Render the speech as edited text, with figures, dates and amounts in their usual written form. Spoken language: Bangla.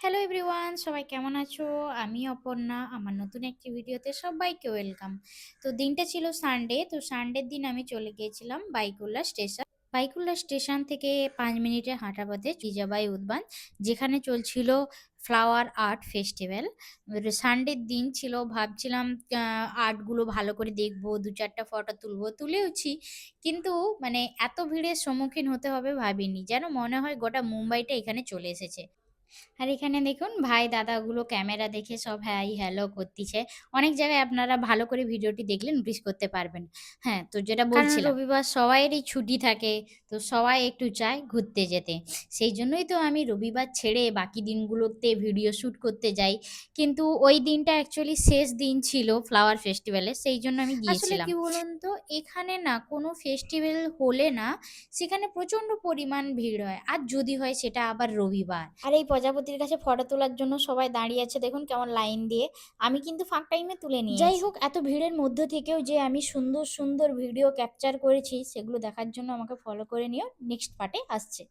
হ্যালো এভরিওয়ান, সবাই কেমন আছো? আমি অপর্ণা। আমার নতুন একটি ভিডিওতে সবাইকে ওয়েলকাম। তো দিনটা ছিল সানডে। তো সানডের দিন আমি চলে গিয়েছিলাম বাইকুল্লা স্টেশন। বাইকুল্লা স্টেশন থেকে 5 মিনিটের হাঁটা পথে জিজাবাই উদ্যান, যেখানে চলছিল ফ্লাওয়ার আর্ট ফেস্টিভ্যাল। সানডের দিন ছিল, ভাবছিলাম আর্টগুলো ভালো করে দেখবো, 2-4টা ফটো তুলবো, তুলেওছি। কিন্তু মানে এত ভিড়ের সম্মুখীন হতে হবে ভাবিনি, যেন মনে হয় গোটা মুম্বাইটা এখানে চলে এসেছে। আর এখানে দেখুন ভাই দাদাগুলো ক্যামেরা দেখে সব হাই হ্যালো করতিছে। অনেক জায়গায় আপনারা ভালো করে ভিডিওটি দেখলে নোটিস করতে পারবেন। হ্যাঁ, তো যেটা কারণ বলছিলাম, রবিবার সবাইয়েরই ছুটি থাকে, তো সবাই একটু চায় ঘুরতে যেতে। সেই জন্যই তো আমি রবিবার ছেড়ে বাকি দিনগুলোতে ভিডিও শ্যুট করতে যাই। কিন্তু ওই দিনটা অ্যাকচুয়ালি শেষ দিন ছিল ফ্লাওয়ার ফেস্টিভ্যালের, সেই জন্য আমি আসলে গিয়েছিলাম। কি বলুন তো, এখানে না কোনো ফেস্টিভ্যাল হলে না সেখানে প্রচন্ড পরিমাণ ভিড় হয়, আর যদি হয় সেটা আবার রবিবার। আর এই প্রজাপতির কাছে ফটো তোলার জন্য সবাই দাঁড়িয়ে আছে, দেখুন কেমন লাইন দিয়ে। আমি কিন্তু ফাঁক টাইমে তুলে নিয়েছি। যাই হোক, এত ভিড়ের মধ্য থেকেও যে আমি সুন্দর সুন্দর ভিডিও ক্যাপচার করেছি, সেগুলো দেখার জন্য আমাকে ফলো করে নিও, নেক্সট পার্টে আসছে।